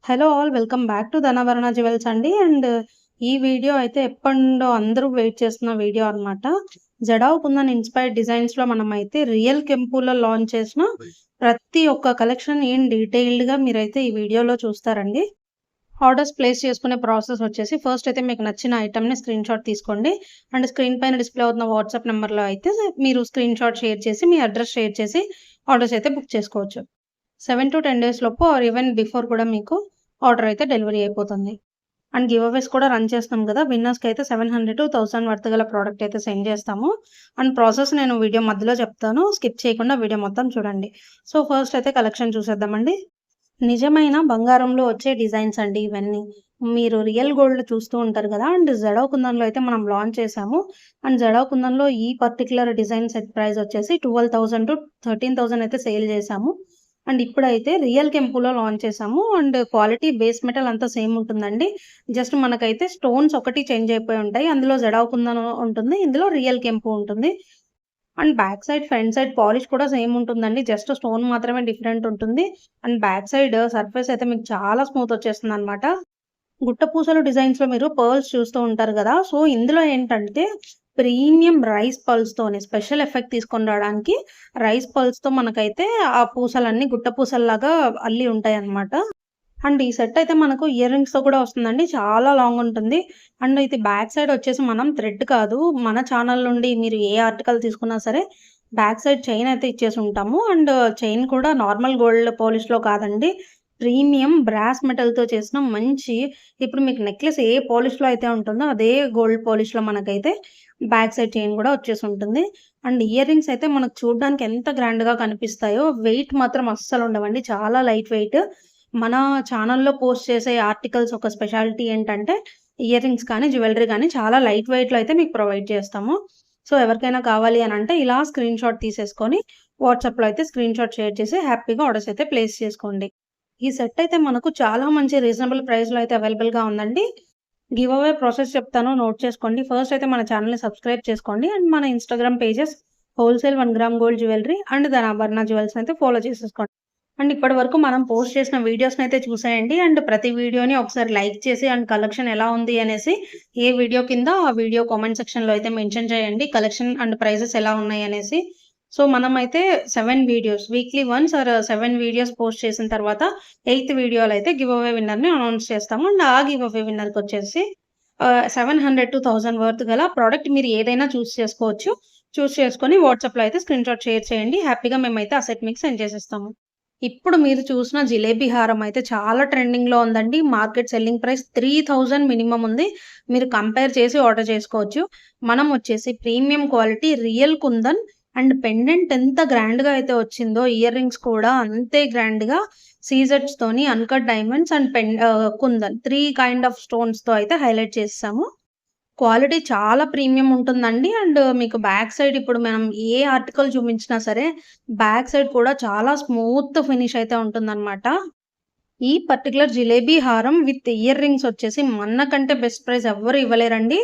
Hello all welcome back to Dhanavarna jewels అండి. ఈ video అయితే ఎప్పటినుండో అందరూ వెయిట్ చేస్తున్న వీడియో అనమాట. జడావ్ కుందన్ ఇన్‌స్పైర్డ్ డిజైన్స్‌లో మనమైతే రియల్ కెంపులో లాంచ్ చేసిన ప్రతి ఒక్క కలెక్షన్ డీటెయిల్డ్‌గా మీరైతే ఈ వీడియోలో చూస్తారండి. ఆర్డర్స్ ప్లేస్ చేసుకునే ప్రాసెస్ వచ్చేసి ఫస్ట్ అయితే మీకు నచ్చిన ఐటెమ్‌ని స్క్రీన్‌షాట్ తీసుకోండి. స్క్రీన్ పైన డిస్‌ప్లే అవుతున్న వాట్సాప్ నంబర్‌లో అయితే మీరు స్క్రీన్‌షాట్ షేర్ చేసి మీ అడ్రెస్ షేర్ చేసి ఆర్డర్స్ అయితే బుక్ చేసుకోవచ్చు. 7-10 డేస్ లోపు ఆర్ ఈవెన్ బిఫోర్ కూడా మీకు ఆర్డర్ అయితే డెలివరీ అయిపోతుంది. గివ్ అవేస్ కూడా రన్ చేస్తున్నాం కదా! విన్నర్స్‌కైతే 700-1000 వర్త్ గల ప్రొడక్ట్ అయితే సెండ్ చేస్తాము. ప్రాసెస్ నేను వీడియో మధ్యలో చెప్తాను. స్కిప్ చేయకుండా వీడియో మొత్తం చూడండి. సో, ఫస్ట్ అయితే కలెక్షన్ చూసేద్దామండి. నిజమైన బంగారంలో వచ్చే డిజైన్స్ అండి ఇవన్నీ. మీరు రియల్ గోల్డ్ చూస్తూ ఉంటారు కదా! జెడావ్ కుందన్‌లో అయితే మనం లాంచ్ చేసాము. జెడావ్ కుందన్‌లో ఈ పర్టిక్యులర్ డిజైన్ సెట్ ప్రైస్ వచ్చేసి 12,000-13,000 అయితే సేల్ చేసాము. ఇప్పుడైతే రియల్ కెంపులో లాంచ్ చేసాము. క్వాలిటీ బేస్ మెటల్ అంతా సేమ్ ఉంటుందండి. జస్ట్ మనకైతే స్టోన్స్ ఒకటి చేంజ్ అయిపోయి ఉంటాయి. అందులో జెడావ్ కుందన్ ఉంటుంది. ఇందులో రియల్ కెంపు ఉంటుంది. Back side, front side polish కూడా సేమ్ ఉంటుందండి. జస్ట్ స్టోన్ మాత్రమే డిఫరెంట్ ఉంటుంది. బ్యాక్ సైడ్ సర్ఫేస్ అయితే మీకు చాలా స్మూత్ వచ్చేస్తుందనమాట. గుట్ట పూసలు డిజైన్స్‌లో మీరు పర్ల్స్ చూస్తూ ఉంటారు గదా! సో, ఇందులో ఏంటంటే ప్రీమియం రైస్ పర్ల్స్‌తోని స్పెషల్ ఎఫెక్ట్ తీసుకొని రావడానికి రైస్ పర్ల్స్‌తో మనకైతే ఆ పూసలన్నీ గుట్ట పూసల్లాగా అల్లి ఉంటాయన్నమాట. ఈ సెట్ అయితే మనకు ఇయర్ రింగ్స్‌తో కూడా వస్తుందండి. చాలా లాంగ్ ఉంటుంది. ఇది బ్యాక్ సైడ్ వచ్చేసి మనం థ్రెడ్ కాదు. మన ఛానల్ నుండి మీరు ఏ ఆర్టికల్ తీసుకున్నా సరే బ్యాక్ సైడ్ చైన్ అయితే ఇచ్చేసి ఉంటాము. చైన్ కూడా నార్మల్ గోల్డ్ పాలిష్‌లో కాదండి. ప్రీమియం బ్రాస్ మెటల్‌తో చేసిన మంచి ఇప్పుడు మీకు నెక్లెస్ ఏ పాలిష్‌లో అయితే ఉంటుందో అదే గోల్డ్ పాలిష్‌లో మనకైతే బ్యాక్ సైడ్ చైన్ కూడా వచ్చేసి ఉంటుంది. ఇయర్ రింగ్స్ అయితే మనకు చూడడానికి ఎంత గ్రాండ్‌గా కనిపిస్తాయో వెయిట్ మాత్రం అస్సలు ఉండవండి. చాలా లైట్ వెయిట్. మన ఛానల్‌లో పోస్ట్ చేసే ఆర్టికల్స్ ఒక స్పెషాలిటీ ఏంటంటే, ఇయర్ రింగ్స్ కానీ, జ్యువెల్లరీ గానీ చాలా లైట్ వెయిట్‌లో అయితే మీకు ప్రొవైడ్ చేస్తాము. సో, ఎవరికైనా కావాలి అనంటే ఇలా స్క్రీన్‌షాట్ తీసేసుకొని వాట్సాప్‌లో అయితే స్క్రీన్‌షాట్ షేర్ చేసి హ్యాపీగా ఆర్డర్స్ అయితే ప్లేస్ చేసుకోండి. ఈ సెట్ అయితే మనకు చాలా మంచి రీజనబుల్ ప్రైస్‌లో అయితే అవైలబుల్‌గా ఉందండి. గివ్ అవే ప్రాసెస్ చెప్తాను నోట్ చేసుకోండి. ఫస్ట్ అయితే మన ఛానెల్‌ని సబ్స్క్రైబ్ చేసుకోండి. మన Instagram pages wholesale 1 gram gold jewellery Dhanabharana జ్యువెల్స్‌ని అయితే ఫాలో చేసేసుకోండి. ఇప్పటివరకు మనం పోస్ట్ చేసిన వీడియోస్‌నైతే చూసేయండి. ప్రతి వీడియోని ఒకసారి లైక్ చేసి కలెక్షన్ ఎలా ఉంది అనేసి ఏ వీడియో కింద ఆ వీడియో కామెంట్ సెక్షన్‌లో అయితే మెన్షన్ చేయండి. కలెక్షన్ ప్రైజెస్ ఎలా ఉన్నాయి అనేసి. సో, మనమైతే 7 videos weekly once or 7 videos post చేసిన తర్వాత 8థ్ వీడియోలో అయితే గివ్ అవే విన్నర్‌ని అనౌన్స్ చేస్తాము. ఆ గివ్ అవే విన్నర్‌కొచ్చేసి 700-1000 వర్త్ గల ప్రొడక్ట్ మీరు ఏదైనా చూస్ చేసుకోవచ్చు. చూస్ చేసుకొని వాట్సాప్‌లో అయితే స్క్రీన్‌షాట్ షేర్ చేయండి. హ్యాపీగా మేమైతే ఆ సెట్ మీకు సెండ్ చేసేస్తాము. ఇప్పుడు మీరు చూసిన జిలేబీ హారం అయితే చాలా ట్రెండింగ్‌లో ఉందండి. మార్కెట్ సెల్లింగ్ ప్రైస్ 3000 మినిమమ్ ఉంది. మీరు కంపేర్ చేసి ఆర్డర్ చేసుకోవచ్చు. మనం వచ్చేసి premium quality real kundan pendant ఎంత గ్రాండ్‌గా అయితే వచ్చిందో ఇయర్ రింగ్స్ కూడా అంతే గ్రాండ్‌గా సీజెడ్స్‌తోని uncut diamonds kundan 3 kind of స్టోన్స్‌తో అయితే హైలైట్ చేసేసాము. క్వాలిటీ చాలా ప్రీమియం ఉంటుందండి. మీకు బ్యాక్ సైడ్ ఇప్పుడు మనం ఏ ఆర్టికల్ చూపించినా సరే, బ్యాక్ సైడ్ కూడా చాలా స్మూత్ ఫినిష్ అయితే ఉంటుందనమాట. ఈ పర్టిక్యులర్ జిలేబీ హారం విత్ ఇయర్ రింగ్స్ వచ్చేసి మన కంటే బెస్ట్ ప్రైస్ ఎవ్వరు ఇవ్వలేరండి.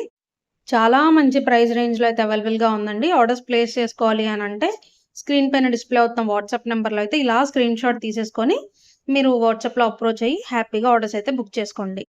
చాలా మంచి ప్రైస్ రేంజ్‌లో అయితే అవైలబుల్‌గా ఉందండి. ఆర్డర్స్ ప్లేస్ చేసుకోవాలి అనంటే స్క్రీన్ పైన డిస్‌ప్లే అవుతున్న వాట్సాప్ నంబర్‌లో అయితే ఇలా స్క్రీన్‌షాట్ తీసేసుకొని మీరు వాట్సాప్‌లో అప్రోచ్ అయ్యి హ్యాపీగా ఆర్డర్స్ అయితే బుక్ చేసుకోండి.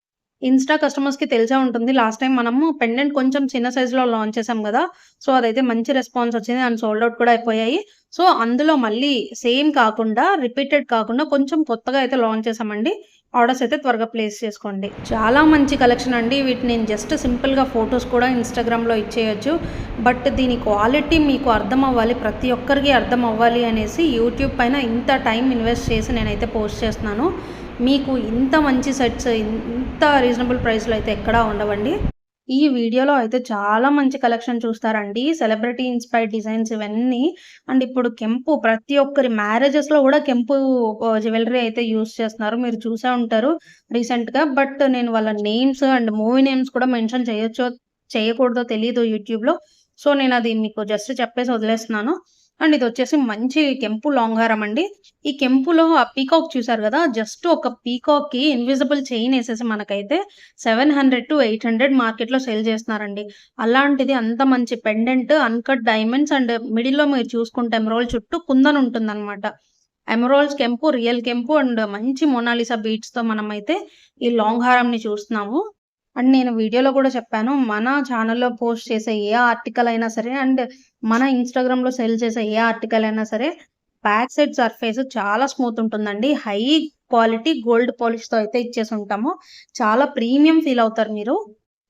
ఇన్‌స్టా కస్టమర్స్‌కి తెలిసే ఉంటుంది. లాస్ట్ టైమ్ మనము పెండెంట్ కొంచెం చిన్న సైజ్‌లో లాంచ్ చేసాం గదా! సో, అదైతే మంచి రెస్పాన్స్ వచ్చింది. సోల్డ్ ఔట్ కూడా అయిపోయాయి. సో, అందులో మళ్ళీ సేమ్ కాకుండా, రిపీటెడ్ కాకుండా కొంచెం కొత్తగా అయితే లాంచ్ చేసామండి. ఆర్డర్స్ అయితే త్వరగా ప్లేస్ చేసుకోండి. చాలా మంచి కలెక్షన్ అండి. వీటిని నేను జస్ట్ సింపుల్‌గా ఫోటోస్ కూడా ఇన్‌స్టాగ్రామ్‌లో ఇచ్చేయొచ్చు. బట్ దీని క్వాలిటీ మీకు అర్థం అవ్వాలి. ప్రతి ఒక్కరికి అర్థం అవ్వాలి అనేసి యూట్యూబ్ పైన ఇంత టైం ఇన్వెస్ట్ చేసి నేనైతే పోస్ట్ చేస్తున్నాను. మీకు ఇంత మంచి సెట్స్ ఇంత రీజనబుల్ ప్రైస్‌లో అయితే ఎక్కడా ఉండవండి. ఈ వీడియోలో అయితే చాలా మంచి కలెక్షన్ చూస్తారండి. సెలబ్రిటీ ఇన్‌స్పైర్డ్ డిజైన్స్ ఇవన్నీ. ఇప్పుడు కెంపు ప్రతి ఒక్కరి మ్యారేజెస్‌లో గూడా కెంపు జ్యువెల్లరీ అయితే యూజ్ చేస్తున్నారు. మీరు చూసే ఉంటారు రీసెంట్‌గా. బట్ నేను వాళ్ళ నేమ్స్ మూవీ నేమ్స్ కూడా మెన్షన్ చేయొచ్చో, చేయకూడదో తెలీదు యూట్యూబ్‌లో. సో, నేనది మీకు జస్ట్ చెప్పేసి వదిలేస్తున్నాను. ఇదొచ్చేసి మంచి కెంపు లాంగ్ హారం అండి. ఈ కెంపులో ఆ పీకాక్ చూసారు గదా! జస్ట్ ఒక పీకాక్‌కి ఇన్విజిబుల్ చైన్ ఏసేసి మనకైతే 700-800 మార్కెట్‌లో సేల్ చేస్తున్నారండి. అలాంటిది అంత మంచి పెండెంట్ అన్‌కట్ డైమండ్స్ మిడిల్‌లో మీరు చూసుకుంటే ఎమరాల్డ్ చుట్టూ కుందన్ ఉంటుందనమాట. ఎమరాల్డ్స్ కెంపు, రియల్ కెంపు అండ్ మంచి మోనాలిసా బీడ్స్‌తో మనమైతే ఈ లాంగ్ హారంని చూస్తున్నాము. అండ్ నేను వీడియోలో కూడా చెప్పాను. మన ఛానెల్‌లో పోస్ట్ చేసే ఏ ఆర్టికల్ అయినా సరే అండ్ మన ఇన్‌స్టాగ్రామ్‌లో సెల్ చేసే ఏ ఆర్టికల్ అయినా సరే బ్యాక్ సైడ్ సర్ఫేస్ చాలా స్మూత్ ఉంటుందండి. హై క్వాలిటీ గోల్డ్ పాలిష్‌తో అయితే ఇచ్చేసుంటాము. చాలా ప్రీమియం ఫీల్ అవుతారు మీరు.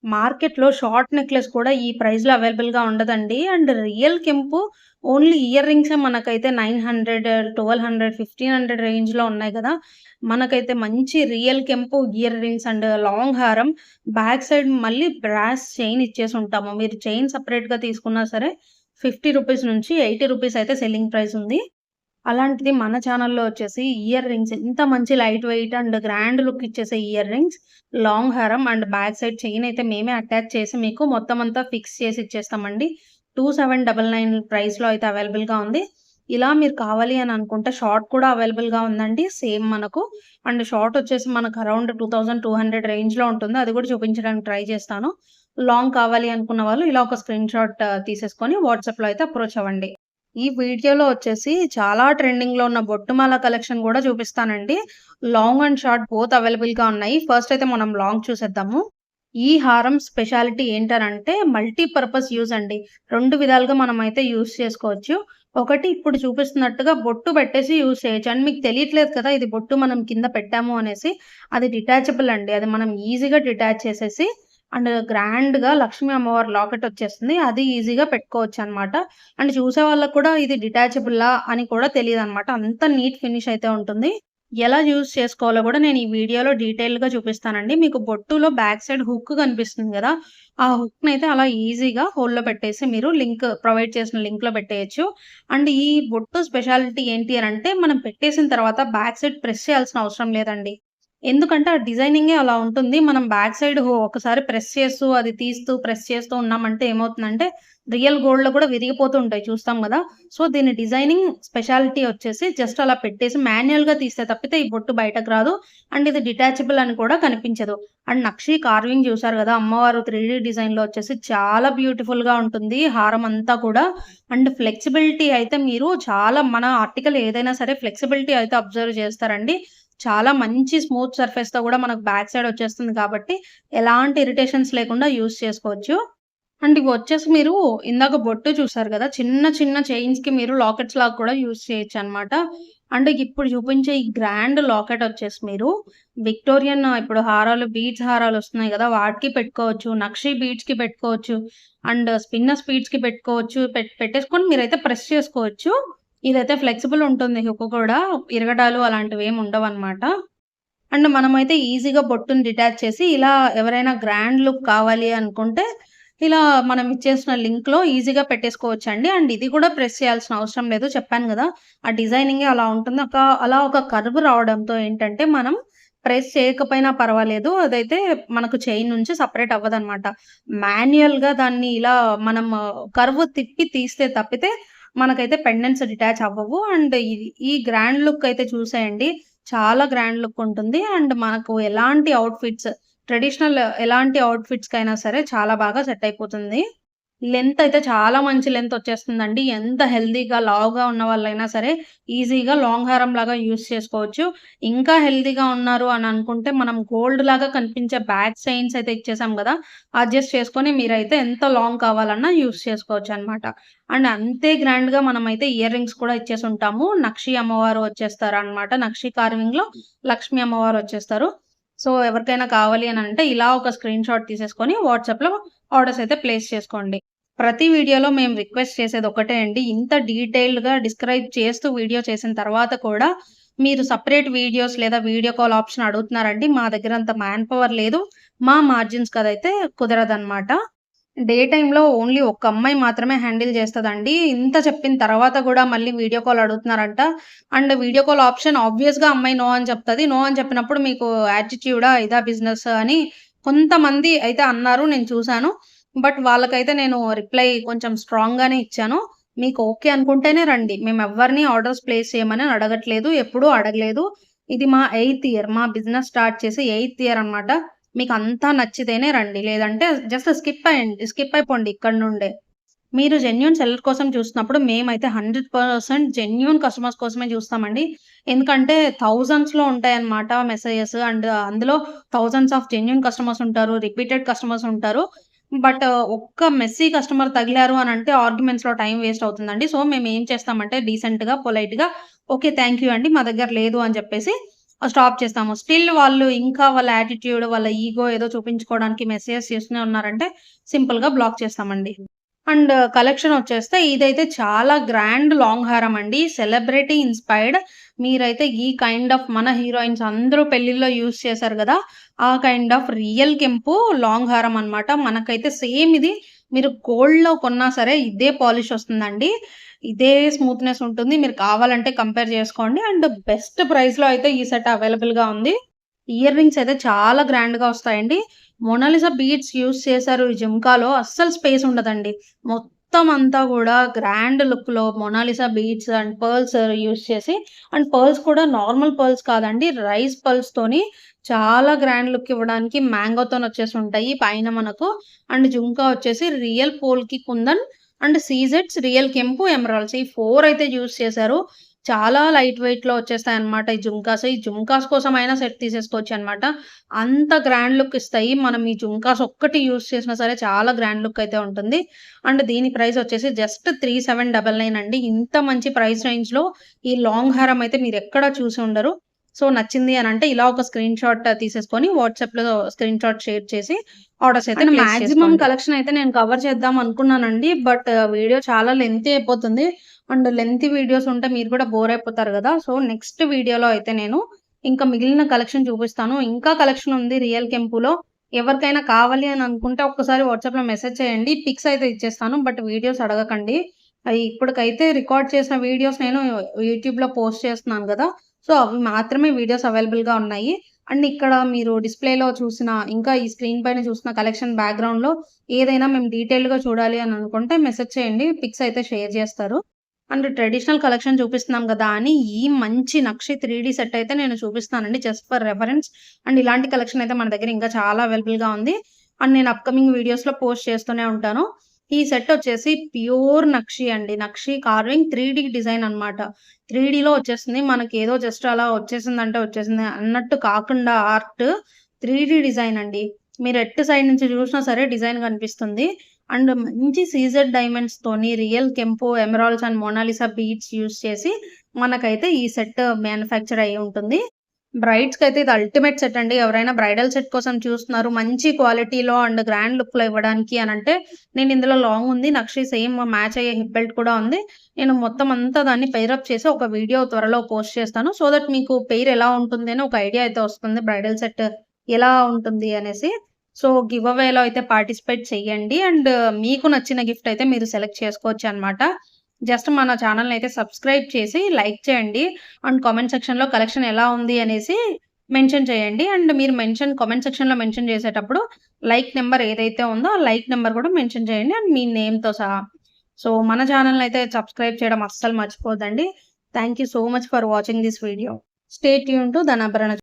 మార్కెట్‌లో షార్ట్ నెక్లెస్ కూడా ఈ ప్రైస్‌లో అవైలబుల్‌గా ఉండదండి. అండ్ రియల్ కెంపు ఓన్లీ ఇయర్ రింగ్సే మనకైతే 900, 1200, 1500 రేంజ్‌లో ఉన్నాయి గదా! మనకైతే మంచి రియల్ కెంపు ఇయర్ రింగ్స్ అండ్ లాంగ్ హారం బ్యాక్ సైడ్ మళ్ళీ బ్రాస్ చైన్ ఇచ్చేసుంటాము. మీరు చైన్ సెపరేట్‌గా తీసుకున్నా సరే రూ. 50 నుంచి రూ. 80 అయితే సెల్లింగ్ ప్రైస్ ఉంది. అలాంటిది మన ఛానెల్‌లో వచ్చేసి ఇయర్ రింగ్స్ ఇంత మంచి light weight and grand look ఇచ్చేసే ఇయర్ రింగ్స్, లాంగ్ హారం అండ్ బ్యాక్ సైడ్ చైన్ అయితే మేమే అటాచ్ చేసి మీకు మొత్తం అంతా ఫిక్స్ చేసి ఇచ్చేస్తామండి. 2799 ప్రైస్‌లో అయితే అవైలబుల్‌గా ఉంది. ఇలా మీరు కావాలి అని అనుకుంటే షార్ట్ కూడా అవైలబుల్‌గా ఉందండి. సేమ్ మనకు. అండ్ షార్ట్ వచ్చేసి మనకు అరౌండ్ 2200 రేంజ్‌లో ఉంటుంది. అది కూడా చూపించడానికి ట్రై చేస్తాను. లాంగ్ కావాలి అనుకున్న వాళ్ళు ఇలా ఒక స్క్రీన్ షాట్ తీసేసుకొని వాట్సాప్‌లో అయితే అప్రోచ్ అవ్వండి. ఈ వీడియోలో వచ్చేసి చాలా ట్రెండింగ్‌లో ఉన్న బొట్టుమాల కలెక్షన్ గూడా చూపిస్తానండి. లాంగ్ అండ్ షార్ట్ బోత్ అవైలబుల్‌గా ఉన్నాయి. ఫస్ట్ అయితే మనం లాంగ్ చూసేద్దాము. ఈ హారం స్పెషాలిటీ ఏంటనంటే మల్టీ పర్పస్ యూజ్ అండి. 2 విధాలుగా మనమైతే యూజ్ చేసుకోవచ్చు. ఒకటి ఇప్పుడు చూపిస్తున్నట్టుగా బొట్టు పెట్టేసి యూజ్ చేయొచ్చు. అండ్ మీకు తెలియట్లేదు కదా! ఇది బొట్టు మనం కింద పెట్టాము అనేసి. అది డిటాచబుల్ అండి. అది మనం ఈజీగా డిటాచ్ చేసేసి అండ్ గ్రాండ్‌గా లక్ష్మీ అమ్మవారి లాకెట్ వచ్చేస్తుంది. అది ఈజీగా పెట్టుకోవచ్చనమాట. అండ్ చూసే వాళ్ళకి కూడా ఇది డిటాచబులా అని కూడా తెలీదనమాట. అంత నీట్ ఫినిష్ అయితే ఉంటుంది. ఎలా యూజ్ చేసుకోవాలో కూడా నేను ఈ వీడియోలో డీటెయిల్‌గా చూపిస్తానండి. మీకు బొట్టులో బ్యాక్ సైడ్ హుక్ కనిపిస్తుంది గదా! ఆ హుక్‌నైతే అలా ఈజీగా హోల్‌లో పెట్టేసి మీరు లింక్ ప్రొవైడ్ చేసిన లింక్‌లో పెట్టేయొచ్చు. అండ్ ఈ బొట్టు స్పెషాలిటీ ఏంటి అనంటే మనం పెట్టేసిన తర్వాత బ్యాక్ సైడ్ ప్రెస్ చేయాల్సిన అవసరం లేదండి. ఎందుకంటే ఆ డిజైనింగే అలా ఉంటుంది. మనం బ్యాక్ సైడ్ ఒకసారి ప్రెస్ చేస్తూ, అది తీస్తూ, ప్రెస్ చేస్తూ ఉన్నామంటే ఏమవుతుందంటే, రియల్ గోల్డ్‌లో కూడా విరిగిపోతూ ఉంటాయి చూస్తాం గదా! సో, దీని డిజైనింగ్ స్పెషాలిటీ వచ్చేసి జస్ట్ అలా పెట్టేసి మాన్యుయల్‌గా తీస్తే తప్పితే ఈ బొట్టు బయటకు రాదు. అండ్ ఇది డిటాచబుల్ అని కూడా కనిపించదు. అండ్ నక్షి కార్వింగ్ చూసారు గదా! అమ్మవారు 3D డిజైన్‌లో వచ్చేసి చాలా బ్యూటిఫుల్‌గా ఉంటుంది. హారం అంతా కూడా. అండ్ ఫ్లెక్సిబిలిటీ అయితే మీరు చాలా మన ఆర్టికల్ ఏదైనా సరే ఫ్లెక్సిబిలిటీ అయితే అబ్జర్వ్ చేస్తారండి. చాలా మంచి స్మూత్ సర్ఫేస్‌తో గూడా మనకు బ్యాక్ సైడ్ వచ్చేస్తుంది కాబట్టి, ఎలాంటి ఇరిటేషన్స్ లేకుండా యూజ్ చేసుకోవచ్చు. అండ్ ఇవొచ్చేసి మీరు ఇందాక బొట్టు చూసారు గదా! చిన్న చిన్న చైన్స్‌కి మీరు లాకెట్స్ లాగా కూడా యూజ్ చేయొచ్చనమాట. అండ్ ఇప్పుడు చూపించే ఈ గ్రాండ్ లాకెట్ వచ్చేసి మీరు విక్టోరియన్ ఇప్పుడు హారాలు బీడ్స్ హారాలొస్తున్నాయి గదా! వాటికి పెట్టుకోవచ్చు. నక్షి బీడ్స్‌కి పెట్టుకోవచ్చు. అండ్ స్పిన్నర్స్ బీడ్స్‌కి పెట్టుకోవచ్చు. పెట్టేసుకొని మీరైతే ప్రెస్ చేసుకోవచ్చు. ఇదైతే ఫ్లెక్సిబుల్ ఉంటుంది హుక్ కూడా. ఇరగడాలు అలాంటివేమి ఉండవనమాట. అండ్ మనమైతే ఈజీగా బొట్టుని డిటాచ్ చేసి ఇలా ఎవరైనా గ్రాండ్ లుక్ కావాలి అనుకుంటే, ఇలా మనం ఇచ్చేసిన లింక్‌లో ఈజీగా పెట్టేసుకోవచ్చండి. అండ్ ఇది కూడా ప్రెస్ చేయాల్సిన అవసరం లేదు. చెప్పాను గదా! ఆ డిజైనింగే అలా ఉంటుంది. అలా ఒక కర్వ్ రావడంతో ఏంటంటే, మనం ప్రెస్ చేయకపోయినా పర్వాలేదు. అదైతే మనకు చైన్ నుంచి సెపరేట్ అవ్వదనమాట. మాన్యుయల్‌గా దాన్ని ఇలా మనం కర్వ్ తిప్పి తీస్తే తప్పితే మనకైతే పెండెంట్స్ డిటాచ్ అవ్వవు. అండ్ ఈ గ్రాండ్ లుక్ అయితే చూసేయండి. చాలా గ్రాండ్ లుక్ ఉంటుంది. అండ్ మనకు ఎలాంటి అవుట్‌ఫిట్స్ ట్రెడిషనల్ ఎలాంటి అవుట్‌ఫిట్స్‌కైనా సరే చాలా బాగా సెట్ అయిపోతుంది. లెంత్ అయితే చాలా మంచి లెంత్ వచ్చేస్తుందండి. ఎంత హెల్తీగా, లావుగా ఉన్న వాళ్ళైనా సరే ఈజీగా లాంగ్ హారంలాగా యూజ్ చేసుకోవచ్చు. ఇంకా హెల్తీగా ఉన్నారు అని అనుకుంటే మనం గోల్డ్ లాగా కనిపించే బ్యాక్ చైన్స్ అయితే ఇచ్చేసాం గదా! అడ్జస్ట్ చేసుకొని మీరైతే ఎంత లాంగ్ కావాలన్నా యూజ్ చేసుకోవచ్చనమాట. అండ్ అంతే గ్రాండ్‌గా మనమైతే ఇయర్ రింగ్స్ కూడా ఇచ్చేసుంటాము. నక్షి అమ్మవారు వచ్చేస్తారనమాట. నక్షి కార్వింగ్‌లో లక్ష్మీ అమ్మవారు వచ్చేస్తారు. సో, ఎవరికైనా కావాలి అనంటే ఇలా ఒక స్క్రీన్ షాట్ తీసేసుకొని వాట్సాప్‌లో ఆర్డర్స్ అయితే ప్లేస్ చేసుకోండి. ప్రతి వీడియోలో మేము రిక్వెస్ట్ చేసేది ఒకటే అండి. ఇంత డీటెయిల్డ్‌గా డిస్క్రైబ్ చేస్తూ వీడియో చేసిన తర్వాత కూడా మీరు సెపరేట్ వీడియోస్ లేదా వీడియో కాల్ ఆప్షన్ అడుగుతున్నారండి. మా దగ్గర అంత మ్యాన్ పవర్ లేదు. మా మార్జిన్స్‌కి అదైతే కుదరదనమాట. డే టైమ్‌లో ఓన్లీ ఒక్క అమ్మాయి మాత్రమే హ్యాండిల్ చేస్తదండి. ఇంత చెప్పిన తర్వాత గూడా మళ్ళీ వీడియో కాల్ అడుగుతున్నారంట. అండ్ వీడియో కాల్ ఆప్షన్ ఆబ్వియస్‌గా అమ్మాయి నో అని చెప్తది. నో అని చెప్పినప్పుడు మీకు యాటిట్యూడా? ఇదా బిజినెస్ అని కొంతమంది అయితే అన్నారు. నేను చూసాను. బట్ వాళ్ళకైతే నేను రిప్లై కొంచెం స్ట్రాంగ్‌గానే ఇచ్చాను. మీకు ఓకే అనుకుంటేనే రండి. మేమెవ్వరిని ఆర్డర్స్ ప్లేస్ చేయమని అడగట్లేదు. ఎప్పుడూ అడగలేదు. ఇది మా 8థ్ ఇయర్. మా బిజినెస్ స్టార్ట్ చేసి 8థ్ ఇయర్ అనమాట. మీకంతా నచ్చితేనే రండి. లేదంటే జస్ట్ స్కిప్ అయిపోండి ఇక్కడి నుండే. మీరు జెన్యూన్ సెల్లర్ కోసం చూస్తున్నప్పుడు మేమైతే 100% జెన్యూన్ కస్టమర్స్ కోసమే చూస్తామండి. ఎందుకంటే థౌసండ్స్‌లో ఉంటాయన్నమాట మెసేజెస్ అండ్ అందులో థౌసండ్స్ ఆఫ్ జెన్యూన్ కస్టమర్స్ ఉంటారు. రిపీటెడ్ కస్టమర్స్ ఉంటారు. బట్ ఒక్క మెస్సీ కస్టమర్ తగిలారు అనంటే ఆర్గ్యుమెంట్స్‌లో టైం వేస్ట్ అవుతుందండి. సో, మేమేం చేస్తామంటే డీసెంట్‌గా, పొలైట్‌గా ఓకే. థాంక్ యూ అండి. మా దగ్గర లేదు అని చెప్పేసి స్టాప్ చేస్తాము. స్టిల్ వాళ్ళు ఇంకా వాళ్ళ యాటిట్యూడ్, వాళ్ళ ఇగో ఏదో చూపించుకోవడానికి మెసేజెస్ చేస్తూనే ఉన్నారంటే సింపుల్‌గా బ్లాక్ చేస్తామండి. అండ్ కలెక్షన్ వచ్చేస్తే ఇదైతే చాలా గ్రాండ్ లాంగ్ హారం అండి. Celebrity inspired. మీరైతే ఈ కైండ్ ఆఫ్ మన హీరోయిన్స్ అందరూ పెళ్ళిల్లో యూజ్ చేశారు గదా! ఆ కైండ్ ఆఫ్ రియల్ కెంపు లాంగ్ హారం అన్నమాట. మనకైతే సేమ్ ఇది మీరు గోల్డ్‌లో కొన్నా సరే ఇదే పాలిష్ వస్తుందండి. ఇదే స్మూత్‌నెస్ ఉంటుంది. మీరు కావాలంటే కంపేర్ చేసుకోండి. అండ్ బెస్ట్ ప్రైస్‌లో అయితే ఈ సెట్ అవైలబుల్‌గా ఉంది. ఇయర్ రింగ్స్ అయితే చాలా గ్రాండ్‌గా వస్తాయండి. మోనాలిసా బీడ్స్ యూజ్ చేశారు ఈ జుంకాలో. అస్సలు స్పేస్ ఉండదండి. మొత్తం అంతా గూడా గ్రాండ్ లుక్‌లో Mona Lisa beads and pearls use చేసి అండ్ పర్ల్స్ కూడా నార్మల్ పర్ల్స్ కాదండి. రైస్ పర్ల్స్‌తోని చాలా గ్రాండ్ లుక్ ఇవ్వడానికి మ్యాంగోతోనొచ్చేసుంటాయి పైన మనకు. అండ్ జుంకా వచ్చేసి రియల్ పోల్‌కి కుందన్ అండ్ సీజెడ్స్, రియల్ కెంపు, ఎమరాల్డ్స్ ఈ 4 అయితే యూజ్ చేశారు. చాలా లైట్ వెయిట్‌లో వచ్చేస్తాయన్నమాట ఈ జుంకాస్. ఈ జుంకాస్ కోసమైనా సెట్ తీసేసుకోవచ్చనమాట. అంత గ్రాండ్ లుక్ ఇస్తాయి. మనం ఈ జుంకాస్ ఒక్కటి యూజ్ చేసినా సరే చాలా గ్రాండ్ లుక్ అయితే ఉంటుంది. అండ్ దీని ప్రైస్ వచ్చేసి జస్ట్ 3799 అండి. ఇంత మంచి ప్రైస్ రేంజ్‌లో ఈ లాంగ్ హారం అయితే మీరెక్కడా చూసి ఉండరు. సో, నచ్చింది అనంటే ఇలా ఒక స్క్రీన్ షాట్ తీసేసుకొని వాట్సాప్‌లో స్క్రీన్ షాట్ షేర్ చేసి ఆర్డర్స్ అయితే ప్లేస్ మాక్సిమం చేసుకోండి. కలెక్షన్ అయితే నేను కవర్ చేద్దాం అనుకున్నానండి. బట్ వీడియో చాలా లెంతీ అయిపోతుంది. అండ్ లెంతీ వీడియోస్ ఉంటే మీరు కూడా బోర్ అయిపోతారు గదా! సో, నెక్స్ట్ వీడియోలో అయితే నేను ఇంకా మిగిలిన కలెక్షన్ చూపిస్తాను. ఇంకా కలెక్షన్ ఉంది రియల్ కెంపులో. ఎవరికైనా కావాలి అని అనుకుంటే ఒక్కసారి వాట్సాప్‌లో మెసేజ్ చేయండి. పిక్స్ అయితే ఇచ్చేస్తాను. బట్ వీడియోస్ అడగకండి. ఇప్పటికైతే రికార్డ్ చేసిన వీడియోస్ నేను యూట్యూబ్‌లో పోస్ట్ చేస్తున్నాను గదా! సో, అవి మాత్రమే వీడియోస్ అవైలబుల్‌గా ఉన్నాయి. అండ్ ఇక్కడ మీరు డిస్‌ప్లేలో చూసిన ఇంకా ఈ స్క్రీన్ పైన చూసిన కలెక్షన్ బ్యాక్‌గ్రౌండ్‌లో ఏదైనా మేము డీటెయిల్డ్‌గా చూడాలి అని అనుకుంటే మెసేజ్ చేయండి. పిక్స్ అయితే షేర్ చేస్తారు. అండ్ ట్రెడిషనల్ కలెక్షన్ చూపిస్తున్నాం గదా! అని ఈ మంచి నక్షి 3 సెట్ అయితే నేను చూపిస్తానండి. Just for reference. అండ్ ఇలాంటి కలెక్షన్ అయితే మన దగ్గర ఇంకా చాలా అవైలబుల్‌గా ఉంది. అండ్ నేను అప్‌కమింగ్ వీడియోస్‌లో పోస్ట్ చేస్తూనే ఉంటాను. ఈ సెట్ వచ్చేసి ప్యూర్ నక్షి అండి. నక్షి కార్వింగ్ 3 డిజైన్ అన్నమాట. 3డీలో వచ్చేస్తుంది. మనకేదో జస్ట్ అలా వచ్చేసిందంటే వచ్చేసింది అన్నట్టు కాకుండా ఆర్ట్ 3డీ డిజైన్ అండి. మీరు ఎటు సైడ్ నుంచి చూసినా సరే డిజైన్ కనిపిస్తుంది. అండ్ మంచి సీజెడ్ డైమండ్స్‌తోని రియల్ కెంపు, emeralds and Mona Lisa beads use చేసి మనకైతే ఈ సెట్ మ్యానుఫ్యాక్చర్ అయ్యి ఉంటుంది. బ్రైడ్స్‌కైతే ఇది అల్టిమేట్ సెట్ అండి. ఎవరైనా బ్రైడల్ సెట్ కోసం చూస్తున్నారు. మంచి క్వాలిటీలో అండ్ గ్రాండ్ లుక్‌లో ఇవ్వడానికి అనంటే నేను ఇందులో లాంగ్ ఉంది. నక్షి సేమ్ మ్యాచ్ అయ్యే హిప్ బెల్ట్ కూడా ఉంది. నేను మొత్తం అంతా దాన్ని పెయిర్ అప్ చేసి ఒక వీడియో త్వరలో పోస్ట్ చేస్తాను. సో దట్ మీకు పెయిర్ ఎలా ఉంటుంది అని ఒక ఐడియా అయితే వస్తుంది. బ్రైడల్ సెట్ ఎలా ఉంటుంది అనేసి. సో, గివ్ అవేలో అయితే పార్టిసిపేట్ చెయ్యండి. అండ్ మీకు నచ్చిన గిఫ్ట్ అయితే మీరు సెలెక్ట్ చేసుకోవచ్చనమాట. జస్ట్ మన ఛానెల్‌ని అయితే సబ్స్క్రైబ్ చేసి లైక్ చేయండి. అండ్ కామెంట్ సెక్షన్‌లో కలెక్షన్ ఎలా ఉంది అనేసి మెన్షన్ చేయండి. అండ్ మీరు కామెంట్ సెక్షన్‌లో మెన్షన్ చేసేటప్పుడు లైక్ నంబర్ ఏదైతే ఉందో ఆ లైక్ నంబర్ కూడా మెన్షన్ చేయండి. అండ్ మీ నేమ్‌తో సహా. సో, మన ఛానెల్‌ని అయితే సబ్స్క్రైబ్ చేయడం అస్సలు మర్చిపోద్దండి. Thank you so much for watching this video. Stay tune to ధనాభరణ